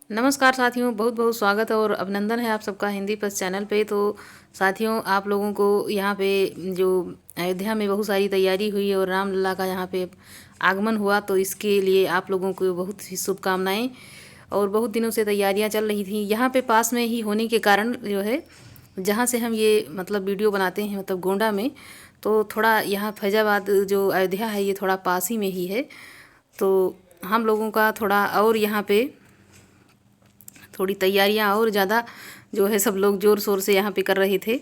नमस्कार साथियों, बहुत बहुत स्वागत और अभिनंदन है आप सबका हिंदी प्लस चैनल पे। तो साथियों, आप लोगों को यहाँ पे जो अयोध्या में बहुत सारी तैयारी हुई और रामलला का यहाँ पे आगमन हुआ, तो इसके लिए आप लोगों को बहुत ही शुभकामनाएं। और बहुत दिनों से तैयारियां चल रही थी यहाँ पे, पास में ही होने के कारण जो है, जहाँ से हम ये मतलब वीडियो बनाते हैं, मतलब गोंडा में, तो थोड़ा यहाँ फैजाबाद जो अयोध्या है ये थोड़ा पास ही में ही है। तो हम लोगों का थोड़ा और यहाँ पे थोड़ी तैयारियां और ज़्यादा जो है, सब लोग ज़ोर शोर से यहाँ पे कर रहे थे।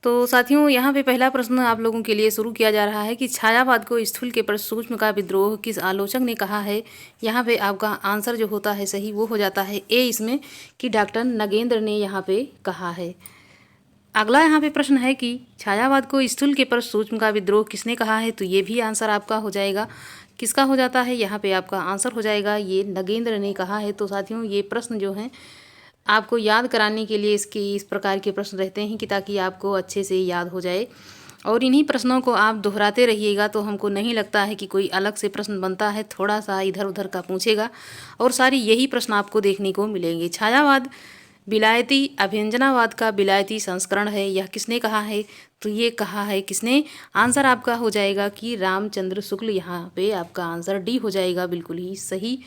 तो साथियों, यहाँ पे पहला प्रश्न आप लोगों के लिए शुरू किया जा रहा है कि छायावाद को स्थूल के पर सूक्ष्म का विद्रोह किस आलोचक ने कहा है। यहाँ पे आपका आंसर जो होता है सही वो हो जाता है ए इसमें, कि डॉक्टर नगेंद्र ने यहाँ पे कहा है। अगला यहाँ पे प्रश्न है कि छायावाद को स्थूल के पर सूक्ष्म का विद्रोह किसने कहा है, तो ये भी आंसर आपका हो जाएगा। किसका हो जाता है, यहाँ पे आपका आंसर हो जाएगा ये नगेंद्र ने कहा है। तो साथियों, ये प्रश्न जो हैं आपको याद कराने के लिए इसके इस प्रकार के प्रश्न रहते हैं कि ताकि आपको अच्छे से याद हो जाए, और इन्हीं प्रश्नों को आप दोहराते रहिएगा तो हमको नहीं लगता है कि कोई अलग से प्रश्न बनता है, थोड़ा सा इधर उधर का पूछेगा और सारी यही प्रश्न आपको देखने को मिलेंगे। छायावाद विलायती अभ्यंजनावाद का विलायती संस्करण है, यह किसने कहा है, तो ये कहा है किसने। आंसर आपका हो जाएगा कि रामचंद्र शुक्ल। यहाँ पे आपका आंसर डी हो जाएगा, बिल्कुल ही सही।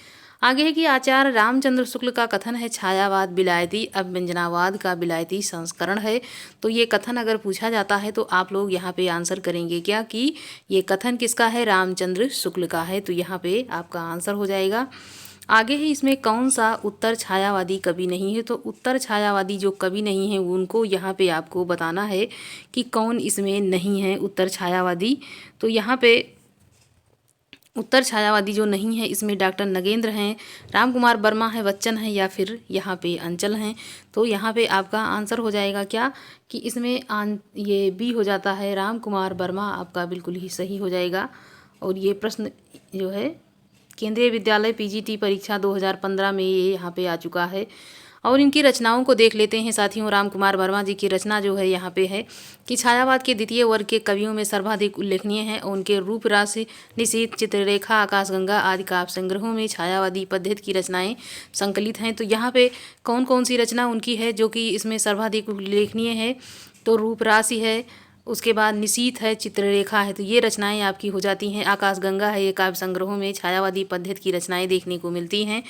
आगे है कि आचार्य रामचंद्र शुक्ल का कथन है छायावाद विलायती अभ्यंजनावाद का विलायती संस्करण है। तो ये कथन अगर पूछा जाता है तो आप लोग यहाँ पे आंसर करेंगे क्या कि ये कथन किसका है, रामचंद्र शुक्ल का है। तो यहाँ पे आपका आंसर हो जाएगा। आगे है इसमें कौन सा उत्तर छायावादी कवि नहीं है, तो उत्तर छायावादी जो कवि नहीं है उनको यहाँ पे आपको बताना है कि कौन इसमें नहीं है उत्तर छायावादी। तो यहाँ पे उत्तर छायावादी जो नहीं है इसमें डॉक्टर नगेंद्र हैं, राम कुमार वर्मा है, बच्चन है, या फिर यहाँ पे अंचल हैं। तो यहाँ पे आपका आंसर हो जाएगा क्या कि इसमें ये बी हो जाता है, राम कुमार वर्मा आपका बिल्कुल ही सही हो जाएगा। और ये प्रश्न जो है केंद्रीय विद्यालय पीजीटी परीक्षा 2015 में ये यहाँ पे आ चुका है। और इनकी रचनाओं को देख लेते हैं साथियों। राम कुमार वर्मा जी की रचना जो है यहाँ पे है कि छायावाद के द्वितीय वर्ग के कवियों में सर्वाधिक उल्लेखनीय है। उनके रूप राशि, निशीथ, चित्ररेखा, आकाशगंगा आदि काव्य संग्रहों में छायावादी पद्धति की रचनाएं संकलित हैं। तो यहाँ पे कौन कौन सी रचना उनकी है जो कि इसमें सर्वाधिक उल्लेखनीय है, तो रूप राशि है, उसके बाद निशीथ है, चित्ररेखा है। तो ये रचनाएं आपकी हो जाती हैं। आकाशगंगा है, ये काव्य संग्रहों में छायावादी पद्धति की रचनाएं देखने को मिलती हैं।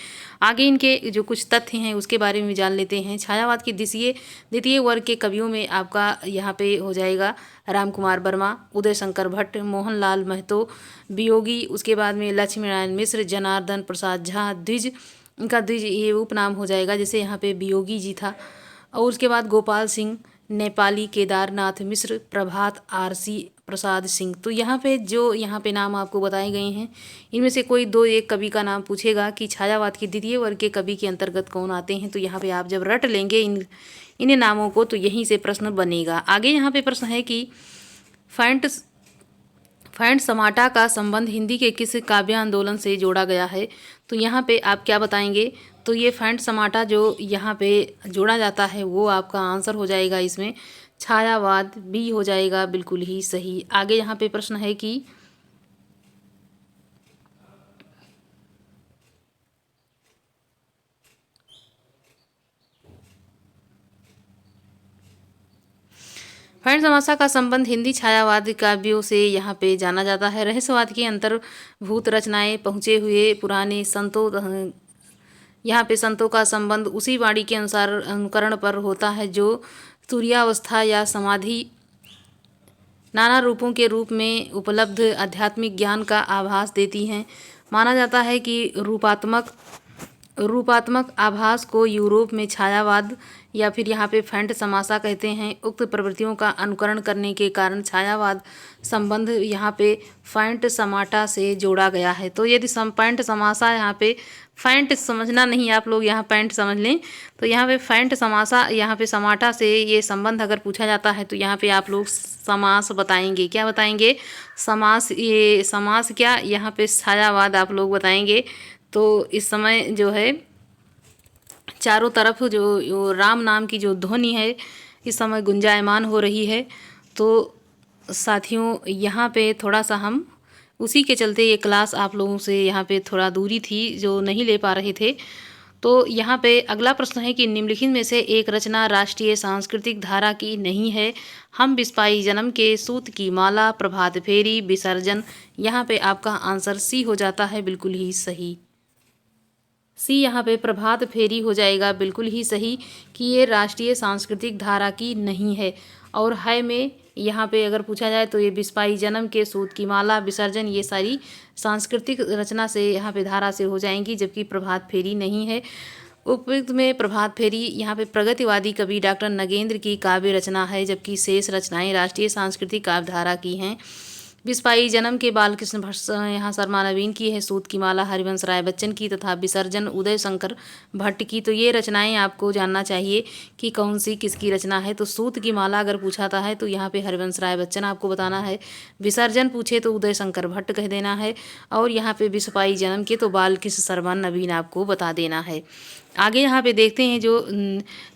आगे इनके जो कुछ तथ्य हैं उसके बारे में जान लेते हैं। छायावाद के द्वितीय वर्ग के कवियों में आपका यहाँ पे हो जाएगा राम कुमार वर्मा, उदय शंकर भट्ट, मोहनलाल महतो, वियोगी, उसके बाद में लक्ष्मी नारायण मिश्र, जनार्दन प्रसाद झा, द्विज, इनका द्विज ये उपनाम हो जाएगा, जैसे यहाँ पे वियोगी जी था। और उसके बाद गोपाल सिंह नेपाली, केदारनाथ मिश्र, प्रभात आरसी प्रसाद सिंह। तो यहाँ पे जो यहाँ पे नाम आपको बताए गए हैं इनमें से कोई दो एक कवि का नाम पूछेगा कि छायावाद के द्वितीय वर्ग के कवि के अंतर्गत कौन आते हैं। तो यहाँ पे आप जब रट लेंगे इन नामों को तो यहीं से प्रश्न बनेगा। आगे यहाँ पे प्रश्न है कि फैंट फैंट समाटा का संबंध हिंदी के किस काव्य आंदोलन से जोड़ा गया है। तो यहाँ पे आप क्या बताएंगे, तो ये फैंट समाटा जो यहाँ पे जोड़ा जाता है वो आपका आंसर हो जाएगा इसमें छायावाद बी हो जाएगा, बिल्कुल ही सही। आगे यहाँ पे प्रश्न है कि फैंट समासा का संबंध हिंदी छायावाद काव्यों से यहाँ पे जाना जाता है। रहस्यवाद की अंतर्भूत रचनाएं पहुँचे हुए पुराने संतों, यहाँ पे संतों का संबंध उसी वाणी के अनुसार अनुकरण पर होता है जो तुरीयावस्था या समाधि नाना रूपों के रूप में उपलब्ध आध्यात्मिक ज्ञान का आभास देती हैं। माना जाता है कि रूपात्मक आभास को यूरोप में छायावाद या फिर यहाँ पे फैंट समासा कहते हैं। उक्त प्रवृत्तियों का अनुकरण करने के कारण छायावाद संबंध यहाँ पे फैंट समाटा से जोड़ा गया है। तो यदि फैंट समासा यहाँ पे फैंट समझना नहीं, आप लोग यहाँ पैंट समझ लें। तो यहाँ पे फैंट समासा यहाँ पे समाटा से ये संबंध अगर पूछा जाता है तो यहाँ पे आप लोग समास बताएंगे। क्या बताएंगे, समास। ये समास क्या, यहाँ पे छायावाद आप लोग बताएंगे। तो इस समय जो है चारों तरफ जो राम नाम की जो ध्वनि है इस समय गुंजायमान हो रही है। तो साथियों, यहाँ पे थोड़ा सा हम उसी के चलते ये क्लास आप लोगों से यहाँ पे थोड़ा दूरी थी जो नहीं ले पा रहे थे। तो यहाँ पे अगला प्रश्न है कि निम्नलिखित में से एक रचना राष्ट्रीय सांस्कृतिक धारा की नहीं है। हम बिस्पाई जन्म के, सूत की माला, प्रभात फेरी, विसर्जन। यहाँ पे आपका आंसर सी हो जाता है, बिल्कुल ही सही। सी यहाँ पे प्रभात फेरी हो जाएगा, बिल्कुल ही सही कि ये राष्ट्रीय सांस्कृतिक धारा की नहीं है। और है में यहाँ पे अगर पूछा जाए तो ये बिस्पाई जन्म के, सूत की माला, विसर्जन, ये सारी सांस्कृतिक रचना से यहाँ पे धारा से हो जाएंगी, जबकि प्रभात फेरी नहीं है। उपयुक्त में प्रभात फेरी यहाँ पे प्रगतिवादी कवि डॉक्टर नगेंद्र की काव्य रचना है, जबकि शेष रचनाएं राष्ट्रीय सांस्कृतिक काव्य धारा की हैं। बिस्पाई जन्म के बालकृष्ण भट्ट यहाँ शर्मा नवीन की है, सूत की माला हरिवंश राय बच्चन की तथा विसर्जन उदय शंकर भट्ट की। तो ये रचनाएं आपको जानना चाहिए कि कौन सी किसकी रचना है। तो सूत की माला अगर पूछाता है तो यहाँ पे हरिवंश राय बच्चन आपको बताना है, विसर्जन पूछे तो उदय शंकर भट्ट कह देना है, और यहाँ पे बिस्पाई जन्म के तो बालकृष्ण शर्मा नवीन आपको बता देना है। आगे यहाँ पे देखते हैं जो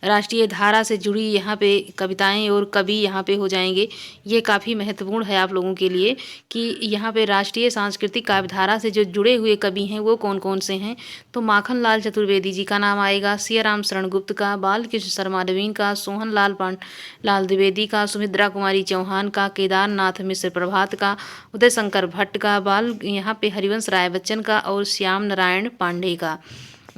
राष्ट्रीय धारा से जुड़ी यहाँ पे कविताएं और कवि यहाँ पे हो जाएंगे। ये काफ़ी महत्वपूर्ण है आप लोगों के लिए कि यहाँ पे राष्ट्रीय सांस्कृतिक काव्यधारा से जो जुड़े हुए कवि हैं वो कौन कौन से हैं। तो माखन लाल चतुर्वेदी जी का नाम आएगा, सियाराम शरण गुप्त का, बालकृष्ण शर्मा नवीन का, सोहन लाल द्विवेदी का, सुमित्रा कुमारी चौहान का, केदारनाथ मिश्र प्रभात का, उदय शंकर भट्ट का, यहाँ पे हरिवंश राय बच्चन का और श्याम नारायण पांडे का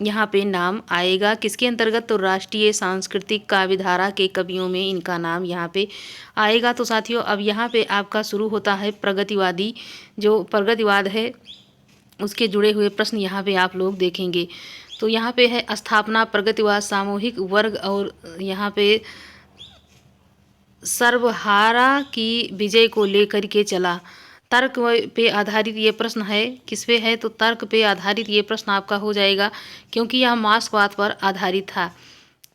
यहाँ पे नाम आएगा। किसके अंतर्गत? तो राष्ट्रीय सांस्कृतिक काव्यधारा के कवियों में इनका नाम यहाँ पे आएगा। तो साथियों अब यहाँ पे आपका शुरू होता है प्रगतिवादी, जो प्रगतिवाद है उसके जुड़े हुए प्रश्न यहाँ पे आप लोग देखेंगे। तो यहाँ पे है स्थापना, प्रगतिवाद, सामूहिक वर्ग, और यहाँ पे सर्वहारा की विजय को लेकर के चला। तर्क पे आधारित ये प्रश्न है, किस पे है? तो तर्क पे आधारित ये प्रश्न आपका हो जाएगा, क्योंकि यह मार्क्सवाद पर आधारित था।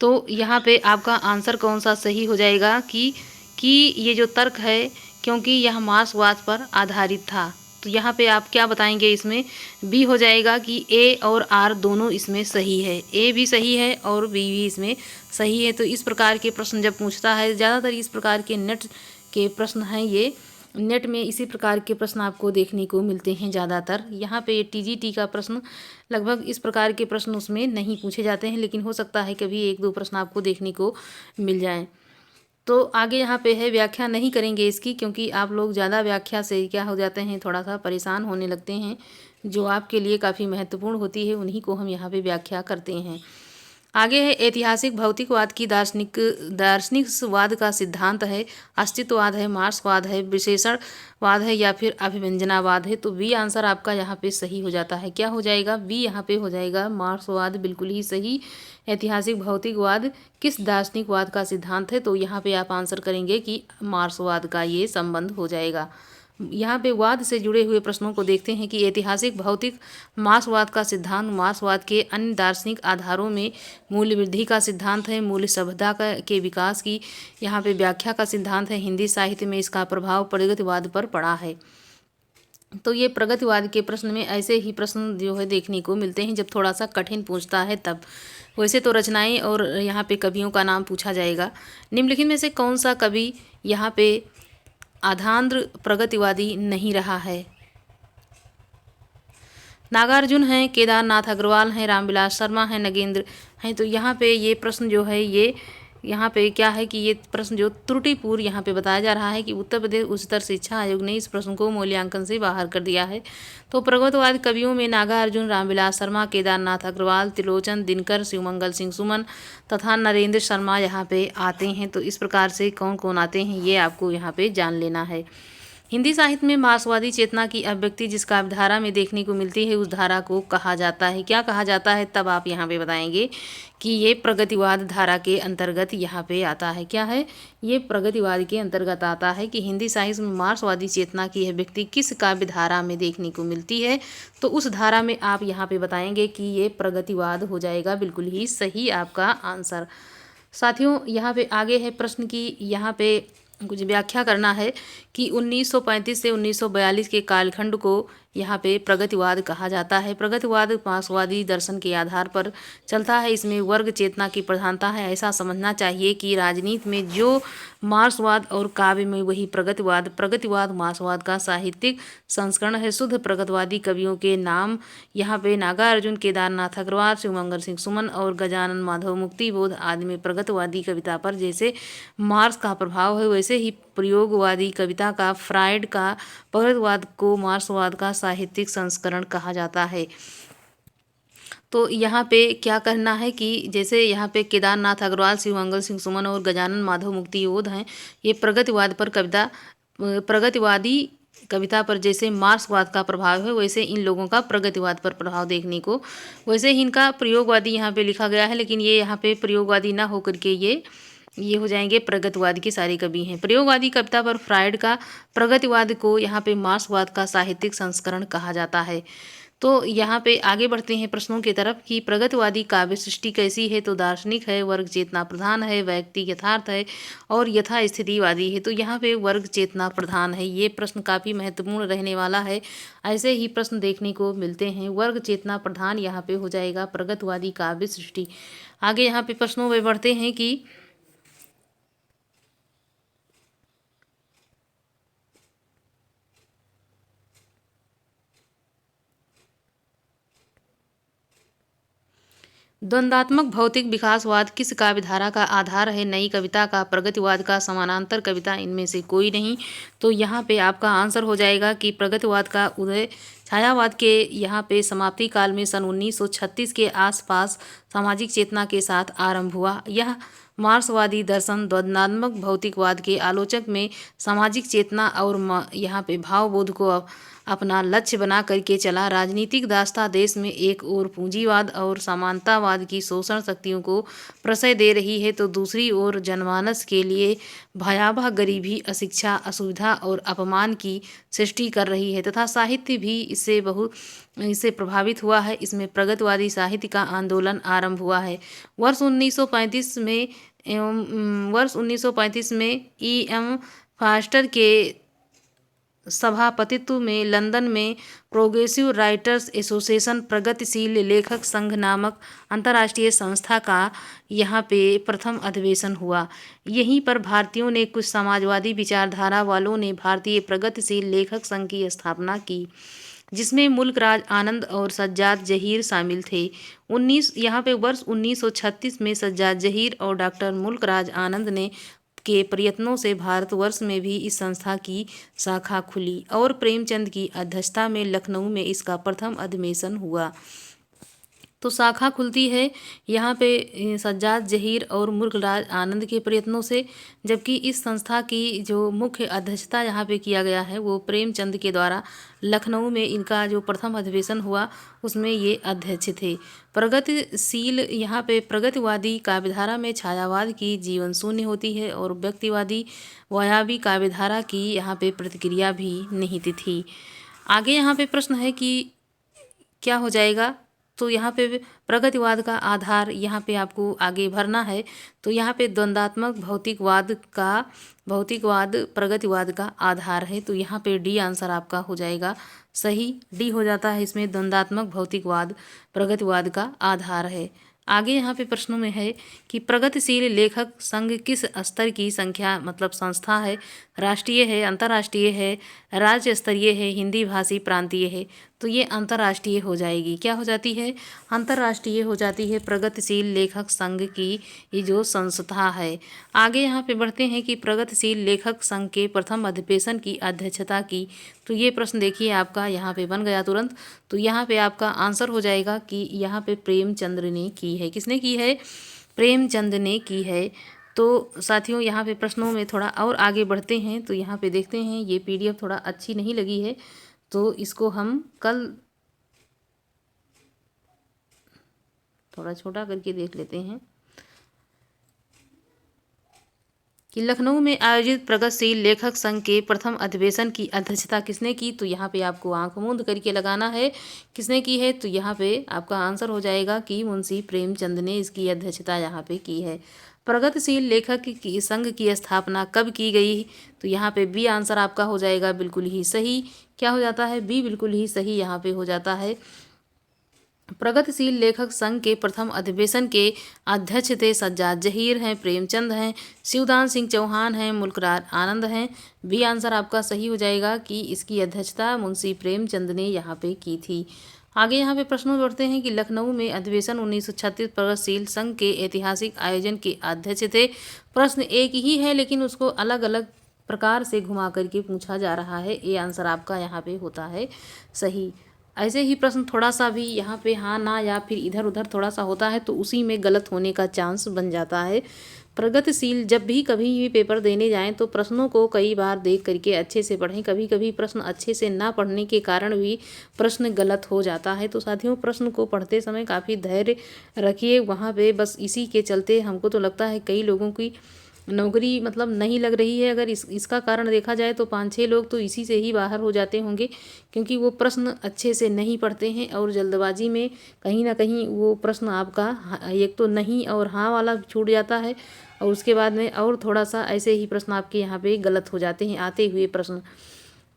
तो यहाँ पे आपका आंसर कौन सा सही हो जाएगा कि ये जो तर्क है, क्योंकि यह मार्क्सवाद पर आधारित था। तो यहाँ पे आप क्या बताएंगे? इसमें बी हो जाएगा कि ए और आर दोनों इसमें सही है, ए भी सही है और बी भी इसमें सही है। तो इस प्रकार के प्रश्न जब पूछता है, ज़्यादातर इस प्रकार के नेट के प्रश्न हैं, ये नेट में इसी प्रकार के प्रश्न आपको देखने को मिलते हैं ज़्यादातर। यहाँ पे टीजीटी का प्रश्न लगभग इस प्रकार के प्रश्न उसमें नहीं पूछे जाते हैं, लेकिन हो सकता है कभी एक दो प्रश्न आपको देखने को मिल जाएं। तो आगे यहाँ पे है, व्याख्या नहीं करेंगे इसकी, क्योंकि आप लोग ज़्यादा व्याख्या से क्या हो जाते हैं, थोड़ा सा परेशान होने लगते हैं। जो आपके लिए काफ़ी महत्वपूर्ण होती है उन्हीं को हम यहाँ पे व्याख्या करते हैं। आगे है ऐतिहासिक भौतिकवाद की दार्शनिकवाद का सिद्धांत है, अस्तित्ववाद है, मार्क्सवाद है, विशेषणवाद है या फिर अभिव्यंजनावाद है। तो बी आंसर आपका यहाँ पे सही हो जाता है। क्या हो जाएगा? बी यहाँ पे हो जाएगा मार्क्सवाद, बिल्कुल ही सही। ऐतिहासिक भौतिकवाद किस दार्शनिकवाद का सिद्धांत है? तो यहाँ पे आप आंसर करेंगे कि मार्क्सवाद का ये संबंध हो जाएगा। यहाँ पे वाद से जुड़े हुए प्रश्नों को देखते हैं कि ऐतिहासिक भौतिक मार्क्सवाद का सिद्धांत मार्क्सवाद के अन्य दार्शनिक आधारों में मूल्य वृद्धि का सिद्धांत है, मूल्य सभ्यता के विकास की यहाँ पे व्याख्या का सिद्धांत है, हिंदी साहित्य में इसका प्रभाव प्रगतिवाद पर पड़ा है। तो ये प्रगतिवाद के प्रश्न में ऐसे ही प्रश्न जो है देखने को मिलते हैं जब थोड़ा सा कठिन पूछता है तब। वैसे तो रचनाएं और यहाँ पे कवियों का नाम पूछा जाएगा। निम्नलिखित में से कौन सा कवि यहाँ पे आधांध्र प्रगतिवादी नहीं रहा है? नागार्जुन हैं, केदारनाथ अग्रवाल हैं, रामविलास शर्मा हैं, नगेंद्र हैं। तो यहाँ पे ये प्रश्न जो है, ये यहाँ पे क्या है कि ये प्रश्न जो त्रुटिपूर्ण यहाँ पे बताया जा रहा है कि उत्तर प्रदेश उच्चतर शिक्षा आयोग ने इस प्रश्न को मूल्यांकन से बाहर कर दिया है। तो प्रगतिवाद कवियों में नागार्जुन, रामविलास शर्मा, केदारनाथ अग्रवाल, त्रिलोचन दिनकर, शिवमंगल सिंह सुमन तथा नरेंद्र शर्मा यहाँ पे आते हैं। तो इस प्रकार से कौन कौन आते हैं ये आपको यहाँ पे जान लेना है। हिंदी साहित्य में मार्क्सवादी चेतना की अभिव्यक्ति जिस काव्यधारा में देखने को मिलती है उस धारा को कहा जाता है। क्या कहा जाता है? तब आप यहाँ पे बताएंगे कि ये प्रगतिवाद धारा के अंतर्गत यहाँ पे आता है। क्या है? ये प्रगतिवाद के अंतर्गत आता है कि हिंदी साहित्य में मार्क्सवादी चेतना की अभिव्यक्ति किस काव्यधारा में देखने को मिलती है। तो उस धारा में आप यहाँ पे बताएंगे कि ये प्रगतिवाद हो जाएगा, बिल्कुल ही सही आपका आंसर। साथियों यहाँ पे आगे है प्रश्न की, यहाँ पे कुछ व्याख्या करना है कि 1935 से 1942 के कालखंड को यहाँ पे प्रगतिवाद कहा जाता है। प्रगतिवाद मार्क्सवादी दर्शन के आधार पर चलता है। इसमें वर्ग चेतना की प्रधानता है। ऐसा समझना चाहिए कि राजनीति में जो मार्क्सवाद और काव्य में वही प्रगतिवाद। प्रगतिवाद मार्क्सवाद का साहित्यिक संस्करण है। शुद्ध प्रगतिवादी कवियों के नाम यहाँ पे नागार्जुन, केदारनाथ अग्रवाल, शिवमंगल सिंह सुमन और गजानन माधव मुक्तिबोध आदि में प्रगतिवादी कविता पर जैसे मार्क्स का प्रभाव है, वैसे ही प्रयोगवादी कविता का फ्रायड का प्रगतिवाद को मार्क्सवाद का साहित्यिक संस्करण कहा जाता है। तो यहाँ पे क्या करना है कि जैसे यहाँ पे केदारनाथ अग्रवाल, शिवमंगल सिंह सुमन और गजानन माधव मुक्तिबोध हैं, ये प्रगतिवाद पर कविता प्रगतिवादी कविता पर जैसे मार्क्सवाद का प्रभाव है, वैसे इन लोगों का प्रगतिवाद पर प्रभाव देखने को, वैसे ही इनका प्रयोगवादी यहाँ पे लिखा गया है, लेकिन ये यहाँ पे प्रयोगवादी ना होकर के ये हो जाएंगे प्रगतिवाद के सारे कवि हैं। प्रयोगवादी कविता पर फ्रायड का प्रगतिवाद को यहाँ पे मार्क्सवाद का साहित्यिक संस्करण कहा जाता है। तो यहाँ पे आगे बढ़ते हैं प्रश्नों की तरफ कि प्रगतिवादी काव्य सृष्टि कैसी है, तो दार्शनिक है, वर्ग चेतना प्रधान है, व्यक्ति यथार्थ है और यथास्थितिवादी है। तो यहाँ पे वर्ग चेतना प्रधान है। ये प्रश्न काफ़ी महत्वपूर्ण रहने वाला है। ऐसे ही प्रश्न देखने को मिलते हैं। वर्ग चेतना प्रधान यहाँ पे हो जाएगा प्रगतिवादी काव्य सृष्टि। आगे यहाँ पे प्रश्नों में बढ़ते हैं कि द्वंद्वात्मक भौतिक विकासवाद किस काव्यधारा का आधार है? नई कविता का, प्रगतिवाद का, समानांतर कविता, इनमें से कोई नहीं। तो यहाँ पे आपका आंसर हो जाएगा कि प्रगतिवाद का उदय छायावाद के यहाँ पे समाप्ति काल में सन 1936 के आसपास सामाजिक चेतना के साथ आरंभ हुआ। यह मार्क्सवादी दर्शन द्वंद्वात्मक भौतिकवाद के आलोचक में सामाजिक चेतना और यहाँ पे भावबोध को अपना लक्ष्य बना करके चला। राजनीतिक दास्ता देश में एक ओर पूंजीवाद और समानतावाद की शोषण शक्तियों को प्रश्रय दे रही है, तो दूसरी ओर जनमानस के लिए भयावह गरीबी, अशिक्षा, असुविधा और अपमान की सृष्टि कर रही है तथा साहित्य भी इससे प्रभावित हुआ है। इसमें प्रगतिवादी साहित्य का आंदोलन आरंभ हुआ है। वर्ष 1935 में E.M. फास्टर के सभापतित्व में लंदन में प्रोग्रेसिव राइटर्स एसोसिएशन प्रगतिशील लेखक संघ नामक अंतर्राष्ट्रीय संस्था का यहाँ पे प्रथम अधिवेशन हुआ। यहीं पर भारतीयों ने, कुछ समाजवादी विचारधारा वालों ने भारतीय प्रगतिशील लेखक संघ की स्थापना की, जिसमें मुल्कराज आनंद और सज्जाद जहीर शामिल थे। यहाँ पे वर्ष 1936 में सज्जाद जहीर और डॉक्टर मुल्कराज आनंद ने के प्रयत्नों से भारतवर्ष में भी इस संस्था की शाखा खुली और प्रेमचंद की अध्यक्षता में लखनऊ में इसका प्रथम अधिवेशन हुआ। तो शाखा खुलती है यहाँ पे सज्जाद जहीर और मुल्कराज आनंद के प्रयत्नों से, जबकि इस संस्था की जो मुख्य अध्यक्षता यहाँ पे किया गया है वो प्रेमचंद के द्वारा लखनऊ में इनका जो प्रथम अधिवेशन हुआ उसमें ये अध्यक्ष थे। प्रगतिशील यहाँ पे प्रगतिवादी काव्यधारा में छायावाद की जीवन शून्य होती है और व्यक्तिवादी वायवी काव्यधारा की यहाँ पे प्रतिक्रिया भी निहित थी। आगे यहाँ पे प्रश्न है कि क्या हो जाएगा, तो यहाँ पे प्रगतिवाद का आधार यहाँ पे आपको आगे भरना है। तो यहाँ पे द्वंद्वात्मक भौतिकवाद प्रगतिवाद का आधार है। तो यहाँ पे डी आंसर आपका हो जाएगा सही, डी हो जाता है इसमें, द्वंद्वात्मक भौतिकवाद प्रगतिवाद का आधार है। आगे यहाँ पे प्रश्नों में है कि प्रगतिशील लेखक संघ किस स्तर की संख्या मतलब संस्था है? राष्ट्रीय है, अंतर्राष्ट्रीय है, राज्य स्तरीय है, हिंदी भाषी प्रांतीय है? तो ये अंतर्राष्ट्रीय हो जाएगी। क्या हो जाती है? अंतर्राष्ट्रीय हो जाती है प्रगतिशील लेखक संघ की ये जो संस्था है। आगे यहाँ पे बढ़ते हैं कि प्रगतिशील लेखक संघ के प्रथम अधिवेशन की अध्यक्षता की। तो ये प्रश्न देखिए आपका यहाँ पे बन गया तुरंत। तो यहाँ पे आपका आंसर हो जाएगा कि यहाँ पे प्रेमचंद ने की है। किसने की है? प्रेमचंद ने की है। तो साथियों यहाँ पे प्रश्नों में थोड़ा और आगे बढ़ते हैं। तो यहाँ पे देखते हैं, ये PDF थोड़ा अच्छी नहीं लगी है तो इसको हम कल थोड़ा छोटा करके देख लेते हैं कि लखनऊ में आयोजित प्रगतिशील लेखक संघ के प्रथम अधिवेशन की अध्यक्षता किसने की? तो यहाँ पे आपको आंख मूंद करके लगाना है किसने की है। तो यहाँ पे आपका आंसर हो जाएगा कि मुंशी प्रेमचंद ने इसकी अध्यक्षता यहाँ पे की है। प्रगतिशील लेखक की संघ की स्थापना कब की गई? तो यहाँ पे बी आंसर आपका हो जाएगा बिल्कुल ही सही। क्या हो जाता है? बी बिल्कुल ही सही यहाँ पे हो जाता है। प्रगतिशील लेखक संघ के प्रथम अधिवेशन के अध्यक्ष थे सज्जाद जहीर हैं, प्रेमचंद हैं, शिवदान सिंह चौहान हैं, मुल्कराज आनंद हैं। बी आंसर आपका सही हो जाएगा कि इसकी अध्यक्षता मुंशी प्रेमचंद ने यहाँ पे की थी। आगे यहाँ पे प्रश्न बढ़ते हैं कि लखनऊ में अधिवेशन 1936 प्रगतिशील संघ के ऐतिहासिक आयोजन के अध्यक्ष थे। प्रश्न एक ही है लेकिन उसको अलग अलग प्रकार से घुमा करके पूछा जा रहा है। ए आंसर आपका यहाँ पे होता है सही। ऐसे ही प्रश्न थोड़ा सा भी यहाँ पे हाँ ना या फिर इधर उधर थोड़ा सा होता है तो उसी में गलत होने का चांस बन जाता है। प्रगतिशील जब भी कभी भी पेपर देने जाएं तो प्रश्नों को कई बार देख करके अच्छे से पढ़ें। कभी कभी प्रश्न अच्छे से ना पढ़ने के कारण भी प्रश्न गलत हो जाता है। तो साथियों, प्रश्न को पढ़ते समय काफ़ी धैर्य रखिए वहाँ पे। बस इसी के चलते हमको तो लगता है कई लोगों की नौकरी मतलब नहीं लग रही है। अगर इसका कारण देखा जाए तो 5-6 लोग तो इसी से ही बाहर हो जाते होंगे, क्योंकि वो प्रश्न अच्छे से नहीं पढ़ते हैं और जल्दबाजी में कहीं ना कहीं वो प्रश्न आपका एक तो नहीं और हाँ वाला छूट जाता है और उसके बाद में और थोड़ा सा ऐसे ही प्रश्न आपके यहाँ पे गलत हो जाते हैं आते हुए प्रश्न।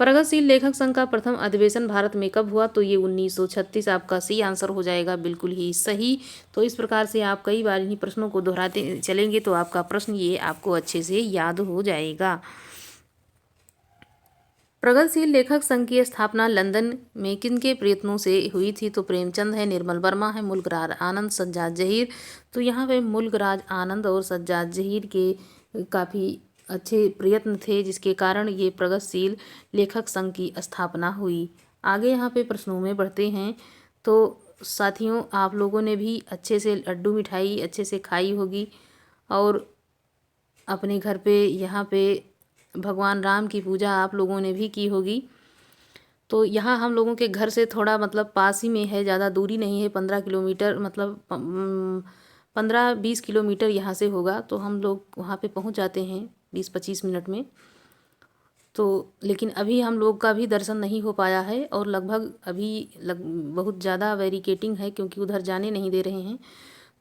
प्रगतिशील लेखक संघ का प्रथम अधिवेशन भारत में कब हुआ? तो ये 1936 आपका सी आंसर हो जाएगा बिल्कुल ही सही। तो इस प्रकार से आप कई बार इन्हीं प्रश्नों को दोहराते चलेंगे तो आपका प्रश्न ये आपको अच्छे से याद हो जाएगा। प्रगतिशील लेखक संघ की स्थापना लंदन में किनके प्रयत्नों से हुई थी? तो प्रेमचंद है, निर्मल वर्मा है, मुल्कराज आनंद, सज्जाद जहीर। तो यहाँ पे मुल्कराज आनंद और सज्जाद जहीर के काफ़ी अच्छे प्रयत्न थे जिसके कारण ये प्रगतिशील लेखक संघ की स्थापना हुई। आगे यहाँ पे प्रश्नों में बढ़ते हैं। तो साथियों, आप लोगों ने भी अच्छे से लड्डू मिठाई अच्छे से खाई होगी और अपने घर पे यहाँ पे भगवान राम की पूजा आप लोगों ने भी की होगी। तो यहाँ हम लोगों के घर से थोड़ा मतलब पास ही में है, ज़्यादा दूरी नहीं है। 15 किलोमीटर मतलब 15-20 किलोमीटर यहाँ से होगा। तो हम लोग वहाँ पे पहुँच जाते हैं 20-25 मिनट में। तो लेकिन अभी हम लोग का भी दर्शन नहीं हो पाया है और लगभग अभी बहुत ज़्यादा बैरिकेटिंग है क्योंकि उधर जाने नहीं दे रहे हैं।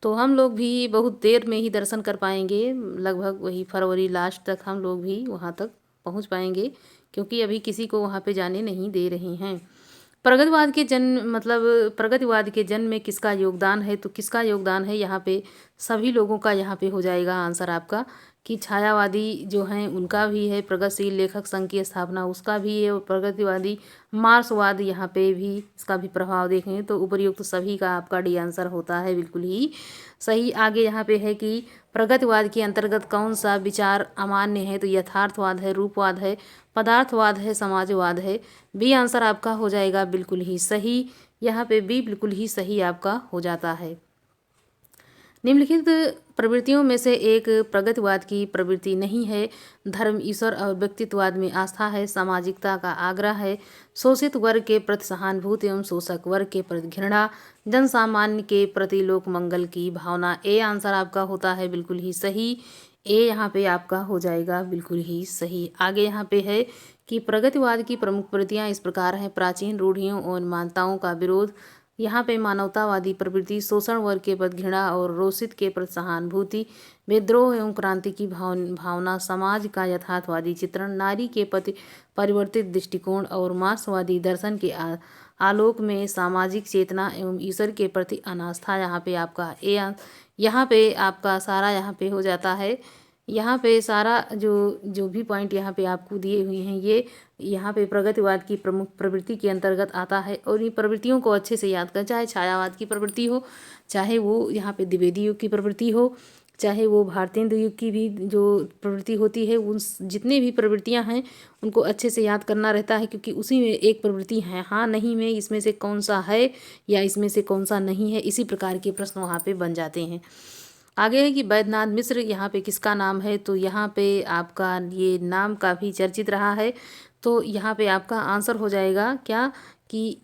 तो हम लोग भी बहुत देर में ही दर्शन कर पाएंगे, लगभग वही फरवरी लास्ट तक हम लोग भी वहाँ तक पहुँच पाएंगे क्योंकि अभी किसी को वहाँ पे जाने नहीं दे रहे हैं। प्रगतिवाद के जन्म में किसका योगदान है? तो किसका योगदान है यहाँ पे? सभी लोगों का यहाँ पे हो जाएगा आंसर आपका कि छायावादी जो हैं उनका भी है, प्रगतिशील लेखक संघ की स्थापना उसका भी है और प्रगतिवादी मार्क्सवाद यहाँ पे भी इसका भी प्रभाव देखें तो उपर्युक्त सभी का आपका डी आंसर होता है बिल्कुल ही सही। आगे यहाँ पे है कि प्रगतिवाद के अंतर्गत कौन सा विचार अमान्य है? तो यथार्थवाद है, रूपवाद है, पदार्थवाद है, समाजवाद है। बी आंसर आपका हो जाएगा बिल्कुल ही सही। यहाँ पे बी बिल्कुल ही सही आपका हो जाता है। निम्नलिखित प्रवृत्तियों में से एक प्रगतिवाद की प्रवृत्ति नहीं है। धर्म, ईश्वर और व्यक्तित्ववाद में आस्था है, सामाजिकता का आग्रह है, शोषित वर्ग के प्रति सहानुभूति एवं शोषक वर्ग के प्रति घृणा, जन सामान्य के प्रति लोक मंगल की भावना। ए आंसर आपका होता है बिल्कुल ही सही। ए यहाँ पे आपका हो जाएगा बिल्कुल ही सही। आगे यहाँ पे है कि प्रगतिवाद की प्रमुख प्रवृत्तियाँ इस प्रकार हैं। प्राचीन रूढ़ियों और मान्यताओं का विरोध, यहाँ पे मानवतावादी प्रवृत्ति, शोषण वर्ग के प्रति घृणा और रोषित के प्रति सहानुभूति, विद्रोह एवं क्रांति की भावना, समाज का यथार्थवादी चित्रण, नारी के प्रति परिवर्तित दृष्टिकोण और मार्क्सवादी दर्शन के आलोक में सामाजिक चेतना एवं ईश्वर के प्रति अनास्था। यहाँ पे आपका यहाँ पे आपका सारा यहाँ पे हो जाता है। यहाँ पे सारा जो भी पॉइंट यहाँ पे आपको दिए हुए हैं ये यहाँ पे प्रगतिवाद की प्रमुख प्रवृत्ति के अंतर्गत आता है और इन प्रवृत्तियों को अच्छे से याद करें। चाहे छायावाद की प्रवृत्ति हो, चाहे वो यहाँ पे द्विवेदी युग की प्रवृत्ति हो, चाहे वो भारतेंदु युग की भी जो प्रवृत्ति होती है, उन जितने भी प्रवृत्तियाँ हैं उनको अच्छे से याद करना रहता है क्योंकि उसी में एक प्रवृत्ति है हाँ नहीं में इसमें से कौन सा है या इसमें से कौन सा नहीं है, इसी प्रकार के प्रश्न वहाँ पे बन जाते हैं। आगे है कि वैद्यनाथ मिश्र यहाँ पे किसका नाम है? तो यहाँ पे आपका ये नाम काफ़ी चर्चित रहा है। तो यहाँ पे आपका आंसर हो जाएगा क्या कि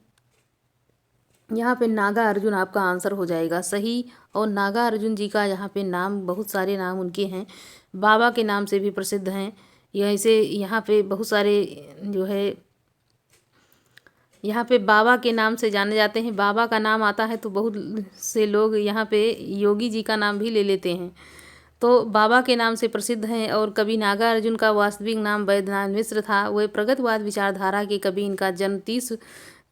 यहाँ पे नागा अर्जुन आपका आंसर हो जाएगा सही। और नागा अर्जुन जी का यहाँ पे नाम बहुत सारे नाम उनके हैं, बाबा के नाम से भी प्रसिद्ध हैं। ऐसे यहाँ पे बहुत सारे जो है यहाँ पे बाबा के नाम से जाने जाते हैं। बाबा का नाम आता है तो बहुत से लोग यहाँ पे योगी जी का नाम भी ले लेते हैं। तो बाबा के नाम से प्रसिद्ध हैं और कवि नागार्जुन का वास्तविक नाम वैद्यनाथ मिश्र था। वे प्रगतिवाद विचारधारा के कवि। इनका जन्म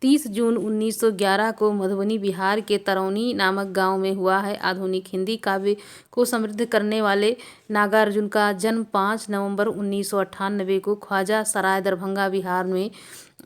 30 जून 1911 को मधुबनी बिहार के तरौनी नामक गांव में हुआ है। आधुनिक हिंदी काव्य को समृद्ध करने वाले नागार्जुन का जन्म 5 नवंबर 1998 को ख्वाजा सराय दरभंगा बिहार में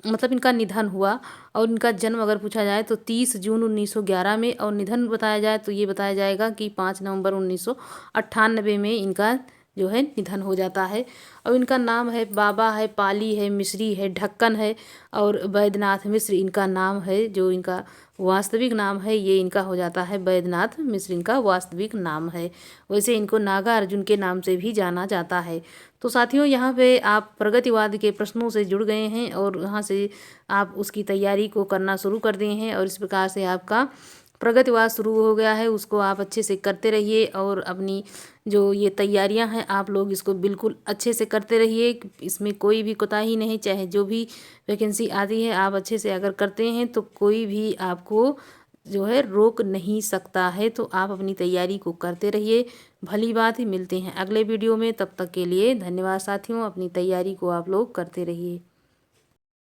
इनका निधन हुआ। और इनका जन्म अगर पूछा जाए तो 30 जून 1911 में, और निधन बताया जाए तो ये बताया जाएगा कि 5 नवंबर 1998 में इनका जो है निधन हो जाता है। और इनका नाम है बाबा है, पाली है, मिश्री है, ढक्कन है और वैद्यनाथ मिश्र इनका नाम है। जो इनका वास्तविक नाम है ये इनका हो जाता है वैद्यनाथ मिश्र, इनका वास्तविक नाम है। वैसे इनको नागार्जुन के नाम से भी जाना जाता है। तो साथियों, यहाँ पे आप प्रगतिवाद के प्रश्नों से जुड़ गए हैं और यहाँ से आप उसकी तैयारी को करना शुरू कर दिए हैं और इस प्रकार से आपका प्रगतिवाद शुरू हो गया है। उसको आप अच्छे से करते रहिए और अपनी जो ये तैयारियां हैं आप लोग इसको बिल्कुल अच्छे से करते रहिए। इसमें कोई भी कोताही नहीं, चाहे जो भी वैकेंसी आती है आप अच्छे से अगर करते हैं तो कोई भी आपको जो है रोक नहीं सकता है। तो आप अपनी तैयारी को करते रहिए। भली बात ही, मिलते हैं अगले वीडियो में। तब तक के लिए धन्यवाद साथियों। अपनी तैयारी को आप लोग करते रहिए।